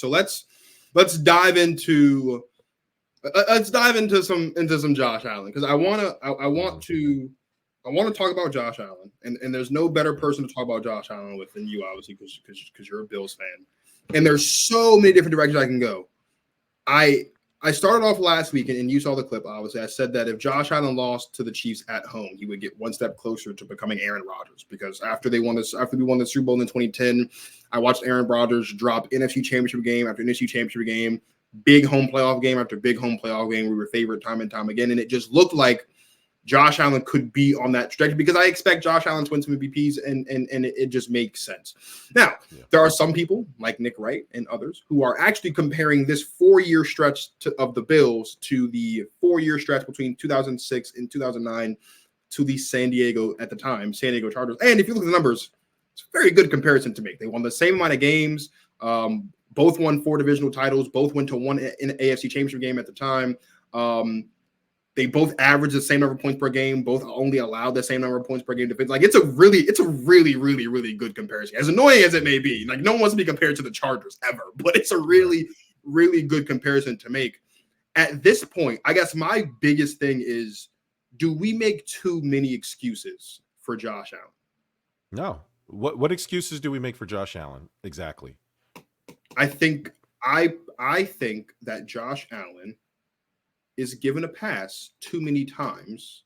So let's dive into some Josh Allen, because I want to talk about Josh Allen, and there's no better person to talk about Josh Allen with than you, obviously, because you're a Bills fan, and there's so many different directions I can go. I started off last week, and you saw the clip, obviously. I said that if Josh Allen lost to the Chiefs at home, he would get one step closer to becoming Aaron Rodgers, because after we won the Super Bowl in 2010, I watched Aaron Rodgers drop NFC Championship game after NFC Championship game, big home playoff game after big home playoff game. We were favored time and time again, and it just looked like Josh Allen could be on that trajectory, because I expect Josh Allen to win some MVPs, and it just makes sense. Now, there are some people like Nick Wright and others who are actually comparing this 4-year stretch of the Bills to the 4-year stretch between 2006 and 2009 to the San Diego Chargers. And if you look at the numbers, it's a very good comparison to make. They won the same amount of games. Both won 4 divisional titles. Both went to one in AFC Championship game at the time. They both average the same number of points per game. Both only allowed the same number of points per game defense. Like, it's a really, really good comparison. As annoying as it may be, like, no one wants to be compared to the Chargers ever, but it's a really, really good comparison to make. At this point, I guess my biggest thing is, do we make too many excuses for Josh Allen? No. What excuses do we make for Josh Allen exactly? I think that Josh Allen is given a pass too many times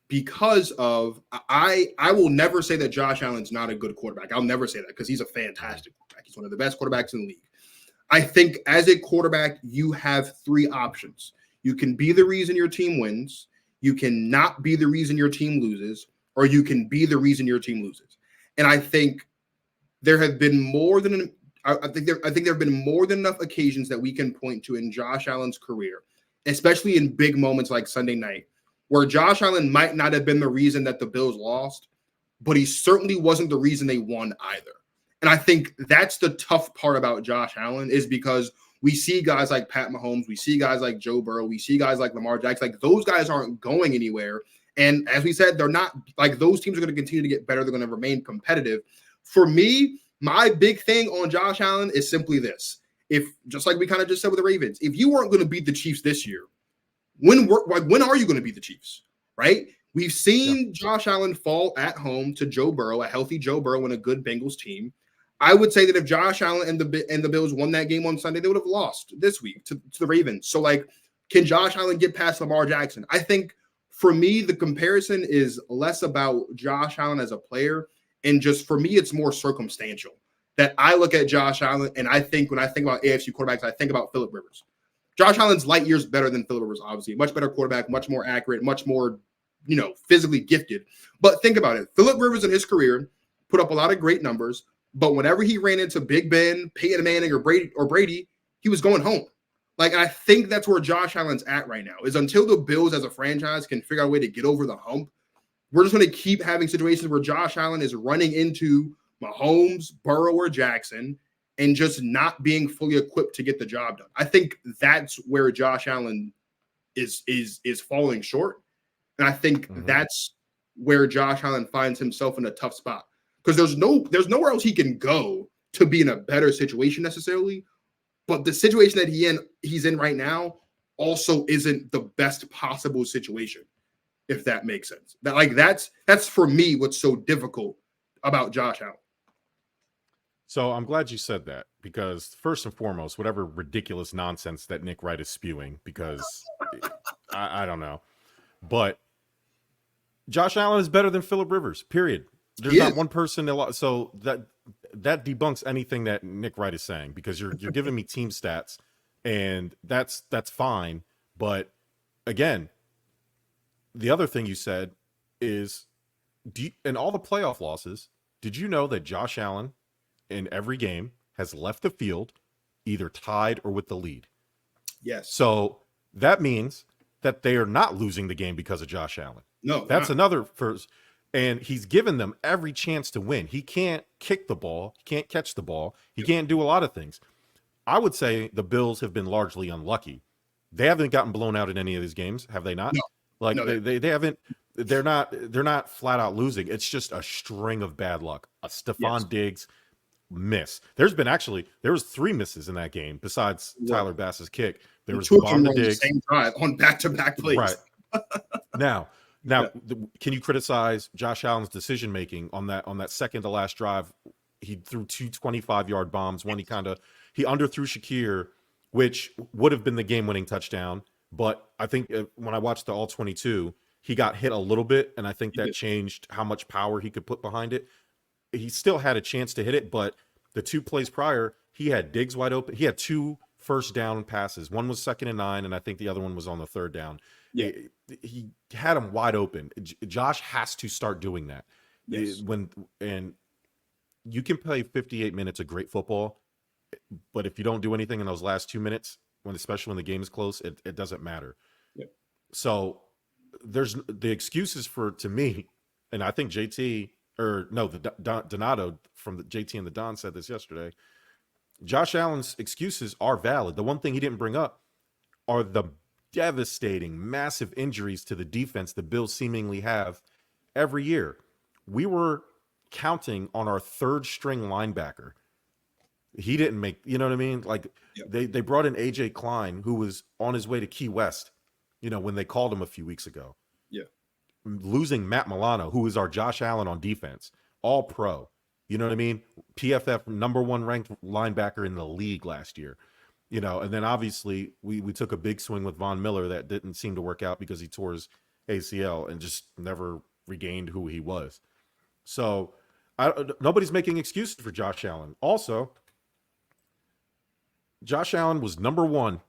because of I will never say that Josh Allen's not a good quarterback. I'll never say that, because he's a fantastic quarterback. He's one of the best quarterbacks in the league. I think as a quarterback, you have 3 options. You can be the reason your team wins, you can not be the reason your team loses, or you can be the reason your team loses. And I think there have been more than I think there have been more than enough occasions that we can point to in Josh Allen's career, especially in big moments like Sunday night, where Josh Allen might not have been the reason that the Bills lost, but he certainly wasn't the reason they won either. And I think that's the tough part about Josh Allen, is because we see guys like Pat Mahomes, we see guys like Joe Burrow, we see guys like Lamar Jackson. Like, those guys aren't going anywhere. And as we said, they're not, like, those teams are going to continue to get better. They're going to remain competitive. For me, my big thing on Josh Allen is simply this. If, just like we kind of just said with the Ravens, if you weren't going to beat the Chiefs this year, when are you going to beat the Chiefs, right? We've seen Josh Allen fall at home to Joe Burrow, a healthy Joe Burrow and a good Bengals team. I would say that if Josh Allen and the Bills won that game on Sunday, they would have lost this week to the Ravens. So, like, can Josh Allen get past Lamar Jackson? I think, for me, the comparison is less about Josh Allen as a player, and just, for me, it's more circumstantial. That I look at Josh Allen, and I think, when I think about AFC quarterbacks, I think about Phillip Rivers. Josh Allen's light years better than Phillip Rivers, obviously. Much better quarterback, much more accurate, much more, physically gifted. But think about it. Phillip Rivers in his career put up a lot of great numbers, but whenever he ran into Big Ben, Peyton Manning, or Brady, he was going home. Like, I think that's where Josh Allen's at right now, is until the Bills as a franchise can figure out a way to get over the hump, we're just going to keep having situations where Josh Allen is running into Mahomes, Burrow, or Jackson, and just not being fully equipped to get the job done. I think that's where Josh Allen is falling short. And I think that's where Josh Allen finds himself in a tough spot, because there's nowhere else he can go to be in a better situation necessarily. But the situation that he's in right now also isn't the best possible situation, if that makes sense. That's for me what's so difficult about Josh Allen. So I'm glad you said that, because first and foremost, whatever ridiculous nonsense that Nick Wright is spewing, because I don't know, but Josh Allen is better than Phillip Rivers, period. There's not one person. So that debunks anything that Nick Wright is saying, because you're giving me team stats, and that's fine. But again, the other thing you said is, in all the playoff losses, did you know that Josh Allen in every game has left the field either tied or with the lead? Yes. So that means that they are not losing the game because of Josh Allen. No, that's another first. And he's given them every chance to win. He can't kick the ball. He can't catch the ball. He can't do a lot of things. I would say the Bills have been largely unlucky. They haven't gotten blown out in any of these games, have they not? No. They haven't. They're not flat out losing. It's just a string of bad luck. Stephon Diggs miss. There was 3 misses in that game besides Tyler Bass's kick. There was two the of them bomb to were on the Diggs. same drive on back-to-back plays. Right. Now, Yeah. can you criticize Josh Allen's decision making on that second to last drive? He threw 2 25-yard bombs. One he underthrew Shakir, which would have been the game-winning touchdown. But I think when I watched the all 22, he got hit a little bit, and I think that changed how much power he could put behind it. He still had a chance to hit it, but the 2 plays prior, he had Diggs wide open. He had 2 first down passes. One was 2nd and 9, and I think the other one was on the 3rd down. Yeah. He had him wide open. Josh has to start doing that. Yes. And you can play 58 minutes of great football, but if you don't do anything in those last 2 minutes, especially when the game is close, it doesn't matter. Yep. So there's the excuses to me, and I think Donato from the JT and the Don said this yesterday. Josh Allen's excuses are valid. The one thing he didn't bring up are the devastating, massive injuries to the defense the Bills seemingly have every year. We were counting on our 3rd string linebacker. He didn't make, you know what I mean? Like they brought in AJ Klein, who was on his way to Key West, when they called him a few weeks ago. Yeah. Losing Matt Milano, who is our Josh Allen on defense, all pro. You know what I mean? PFF number 1 ranked linebacker in the league last year. And then obviously we took a big swing with Von Miller that didn't seem to work out because he tore his ACL and just never regained who he was. So nobody's making excuses for Josh Allen. Also, Josh Allen was number 1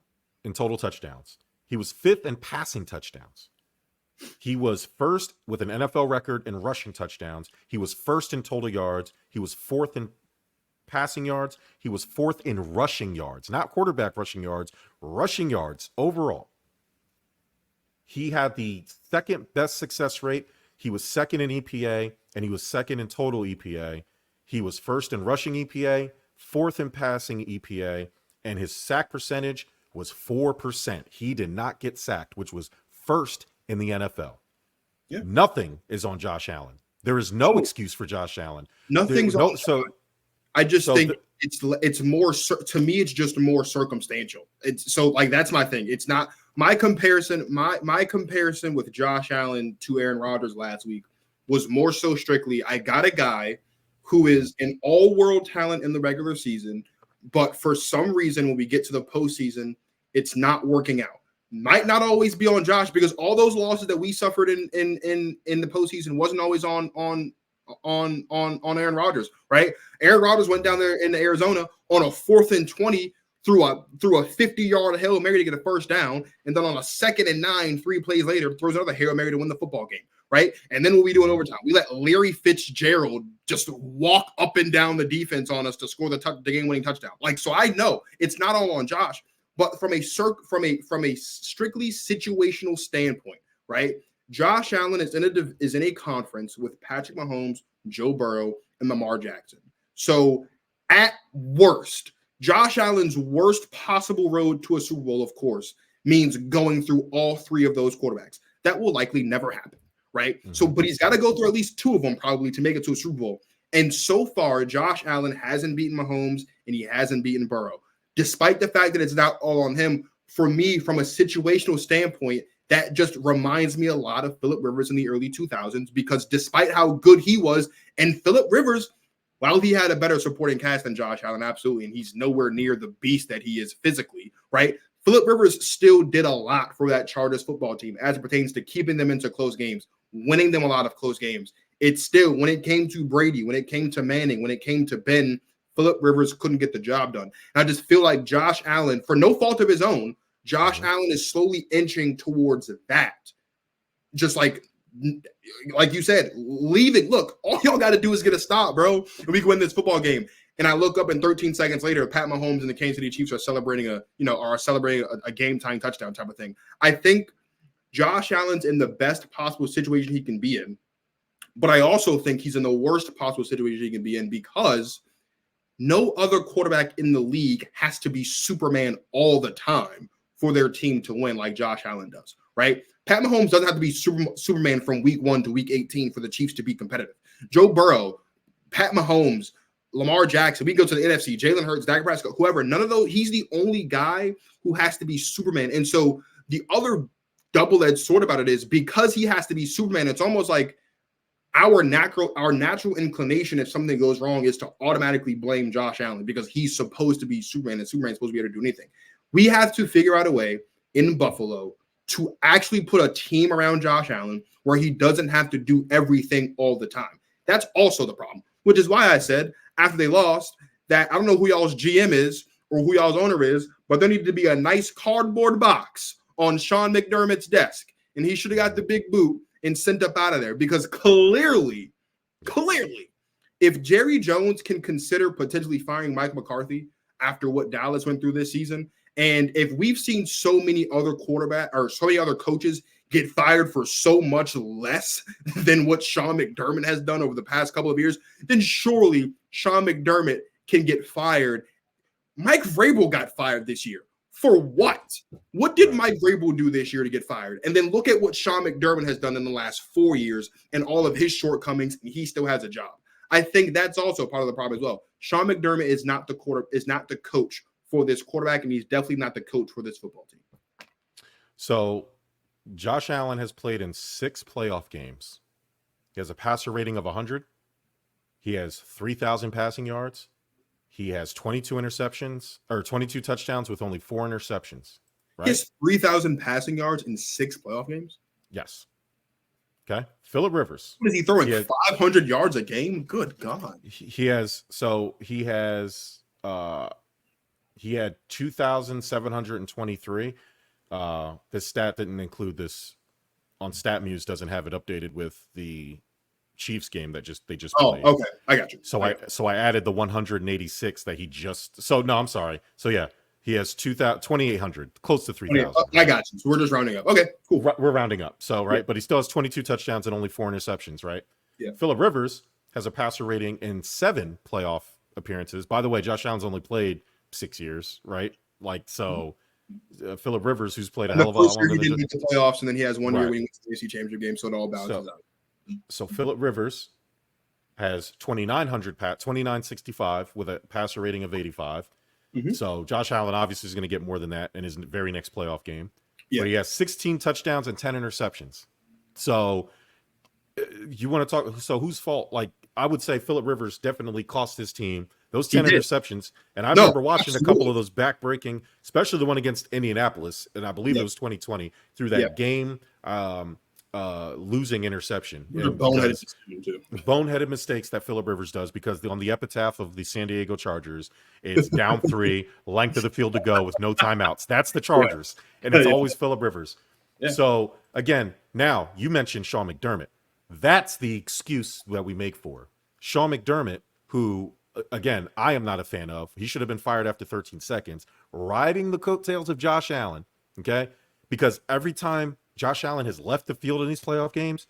in total touchdowns. He was 5th in passing touchdowns. He was 1st with an NFL record in rushing touchdowns. He was 1st in total yards. He was 4th in passing yards. He was 4th in rushing yards, not quarterback rushing yards overall. He had the 2nd best success rate. He was 2nd in EPA, and he was 2nd in total EPA. He was 1st in rushing EPA, 4th in passing EPA, and his sack percentage was 4%. He did not get sacked, which was 1st in the NFL. Yeah. Nothing is on Josh Allen. There is no excuse for Josh Allen. Nothing's on. I just think it's more, to me, it's just more circumstantial. It's so like, that's my thing. It's not my comparison. My comparison with Josh Allen to Aaron Rodgers last week was more so strictly, I got a guy who is an all-world talent in the regular season, but for some reason, when we get to the postseason, it's not working out. Might not always be on Josh, because all those losses that we suffered in the postseason wasn't always on Aaron Rodgers, right? Aaron Rodgers went down there in Arizona on a 4th and 20 through a 50-yard Hail Mary to get a first down, and then on a 2nd and 9, 3 plays later, throws another Hail Mary to win the football game, right? And then what we do in overtime, we let Larry Fitzgerald just walk up and down the defense on us to score the game-winning touchdown. Like, so I know it's not all on Josh, but from a strictly situational standpoint, right? Josh Allen is in a conference with Patrick Mahomes, Joe Burrow, and Lamar Jackson. So at worst, Josh Allen's worst possible road to a Super Bowl, of course, means going through all 3 of those quarterbacks. That will likely never happen, right? Mm-hmm. So, but he's got to go through at least 2 of them probably to make it to a Super Bowl. And so far, Josh Allen hasn't beaten Mahomes and he hasn't beaten Burrow. Despite the fact that it's not all on him, for me, from a situational standpoint, that just reminds me a lot of Phillip Rivers in the early 2000s, because despite how good he was, and Phillip Rivers, while he had a better supporting cast than Josh Allen, absolutely, and he's nowhere near the beast that he is physically, right? Phillip Rivers still did a lot for that Chargers football team as it pertains to keeping them into close games, winning them a lot of close games. It's still, when it came to Brady, when it came to Manning, when it came to Ben, Phillip Rivers couldn't get the job done. And I just feel like Josh Allen, for no fault of his own, Josh Allen is slowly inching towards that. Just like you said, leaving. Look, all y'all got to do is get a stop, bro, and we can win this football game. And I look up, and 13 seconds later, Pat Mahomes and the Kansas City Chiefs are celebrating a game-tying touchdown type of thing. I think Josh Allen's in the best possible situation he can be in, but I also think he's in the worst possible situation he can be in, because no other quarterback in the league has to be Superman all the time for their team to win like Josh Allen does, right? Pat Mahomes doesn't have to be Superman from week 1 to week 18 for the Chiefs to be competitive. Joe Burrow, Pat Mahomes, Lamar Jackson, we go to the NFC, Jalen Hurts, Dak Prescott, whoever, none of those, he's the only guy who has to be Superman. And so the other double-edged sword about it is because he has to be Superman, it's almost like our natural inclination if something goes wrong is to automatically blame Josh Allen because he's supposed to be Superman and Superman's supposed to be able to do anything. We have to figure out a way in Buffalo to actually put a team around Josh Allen where he doesn't have to do everything all the time. That's also the problem, which is why I said after they lost that I don't know who y'all's GM is or who y'all's owner is, but there needed to be a nice cardboard box on Sean McDermott's desk, and he should have got the big boot and sent up out of there because clearly, if Jerry Jones can consider potentially firing Mike McCarthy after what Dallas went through this season, and if we've seen so many other coaches get fired for so much less than what Sean McDermott has done over the past couple of years, then surely Sean McDermott can get fired. Mike Vrabel got fired this year. For what? What did Mike Vrabel do this year to get fired? And then look at what Sean McDermott has done in the last 4 years and all of his shortcomings, and he still has a job. I think that's also part of the problem as well. Sean McDermott is not the coach for this quarterback, and he's definitely not the coach for this football team. So Josh Allen has played in 6 playoff games. He has a passer rating of 100. He has 3,000 passing yards. He has 22 interceptions or 22 touchdowns with only 4 interceptions. Right? He has 3,000 passing yards in 6 playoff games? Yes. Okay. Phillip Rivers. What is he throwing? 500 yards a game? Good God. He had 2,723. This stat didn't include this on StatMuse, doesn't have it updated with the Chiefs game that they just played. Okay, I got you. So I added the 186 that he just. So no, I'm sorry. So yeah, he has 2,800, close to 3,000. I got you. So we're just rounding up. Okay, cool. We're rounding up. So right, Yeah. but he still has 22 touchdowns and only 4 interceptions. Right. Yeah. Phillip Rivers has a passer rating in 7 playoff appearances. By the way, Josh Allen's only played 6 years. Right. Like so. Phillip Rivers, who's played a hell of a lot longer. He didn't get to playoffs, and then he has one year when he went to the AFC Championship game, so it all balances out. So Phillip Rivers has 2,965 with a passer rating of 85. Mm-hmm. So Josh Allen obviously is going to get more than that in his very next playoff game. Yeah. But he has 16 touchdowns and 10 interceptions. So you want to talk? So whose fault? Like I would say, Phillip Rivers definitely cost his team those 10 interceptions. And I remember watching a couple of those back-breaking, especially the one against Indianapolis, and I believe it was 2020 through that game. Losing interception. Boneheaded mistakes that Phillip Rivers does because on the epitaph of the San Diego Chargers, it's down 3, length of the field to go with no timeouts. That's the Chargers, and it's always Phillip Rivers. Yeah. So, again, now you mentioned Sean McDermott. That's the excuse that we make for Sean McDermott, who, again, I am not a fan of. He should have been fired after 13 seconds, riding the coattails of Josh Allen, okay? Because every time Josh Allen has left the field in these playoff games,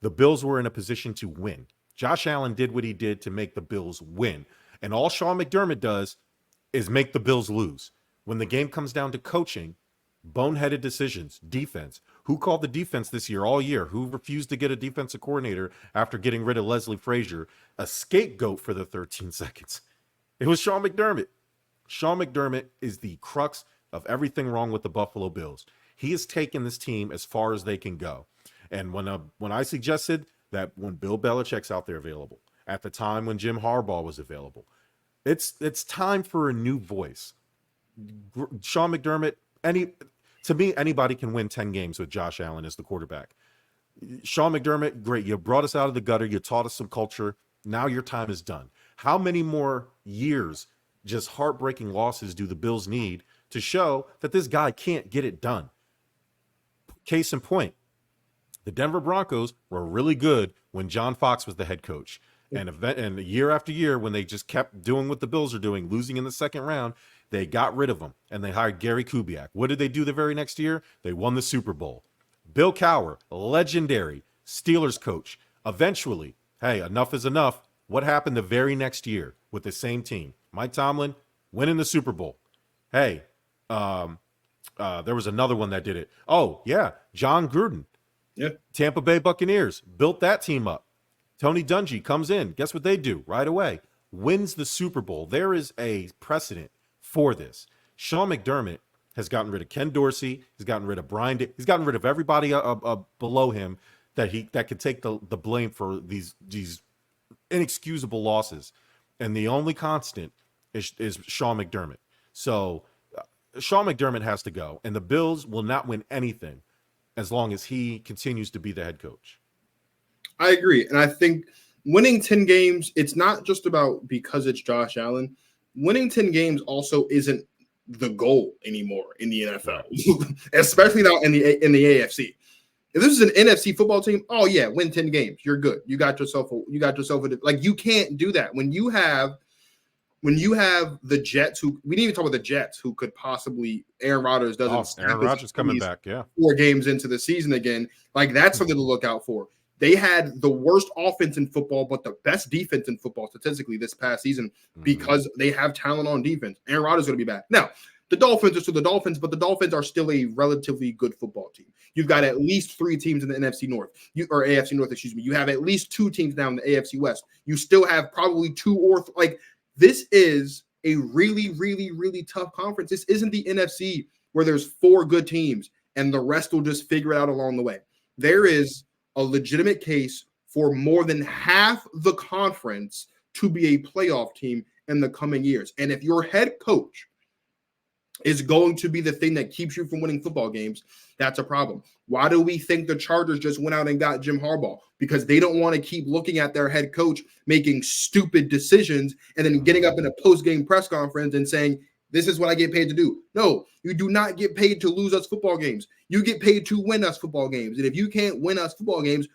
the Bills were in a position to win. Josh Allen did what he did to make the Bills win. And all Sean McDermott does is make the Bills lose. When the game comes down to coaching, boneheaded decisions, defense. Who called the defense this year all year? Who refused to get a defensive coordinator after getting rid of Leslie Frazier? A scapegoat for the 13 seconds. It was Sean McDermott. Sean McDermott is the crux of everything wrong with the Buffalo Bills. He has taken this team as far as they can go. And when I suggested that when Bill Belichick's out there available, at the time when Jim Harbaugh was available, it's time for a new voice. Sean McDermott, to me, anybody can win 10 games with Josh Allen as the quarterback. Sean McDermott, great. You brought us out of the gutter. You taught us some culture. Now your time is done. How many more years, just heartbreaking losses, do the Bills need to show that this guy can't get it done? Case in point, the Denver Broncos were really good when John Fox was the head coach. And year after year, when they just kept doing what the Bills are doing, losing in the second round, they got rid of him and they hired Gary Kubiak. What did they do the very next year? They won the Super Bowl. Bill Cowher, legendary Steelers coach. Eventually, hey, enough is enough. What happened the very next year with the same team? Mike Tomlin winning the Super Bowl. Hey, there was another one that did it. Oh, yeah, John Gruden. Yeah. Tampa Bay Buccaneers built that team up. Tony Dungy comes in. Guess what they do right away? wins the Super Bowl, there is a precedent for this. Sean McDermott has gotten rid of Ken Dorsey. He's gotten rid of Brian. He's gotten rid of everybody below him that could take the blame for these inexcusable losses. And the only constant is Sean McDermott. So Sean McDermott has to go, and the Bills will not win anything as long as he continues to be the head coach. I agree. And I think winning 10 games, it's not just about because it's Josh Allen. Winning 10 games also isn't the goal anymore in the NFL, especially now in the AFC. If this is an NFC football team, oh yeah, win 10 games. You're good. You got yourself like, you can't do that. When you have the Jets, who we didn't even talk about the Jets, who could possibly Aaron Rodgers Aaron Rodgers coming back, 4 games into the season again. Like, that's something to look out for. They had the worst offense in football, but the best defense in football statistically this past season because they have talent on defense. Aaron Rodgers is going to be back. Now, the Dolphins are still the Dolphins, but the Dolphins are still a relatively good football team. You've got at least 3 teams in the NFC North, or AFC North, excuse me. You have at least 2 teams down in the AFC West. You still have probably 2 or like, this is a really, really, really tough conference. This isn't the NFC where there's 4 good teams and the rest will just figure it out along the way. There is a legitimate case for more than half the conference to be a playoff team in the coming years. And if your head coach is going to be the thing that keeps you from winning football games, that's a problem. Why do we think the Chargers just went out and got Jim Harbaugh? Because they don't want to keep looking at their head coach making stupid decisions and then getting up in a post-game press conference and saying, this is what I get paid to do. No, you do not get paid to lose us football games. You get paid to win us football games. And if you can't win us football games,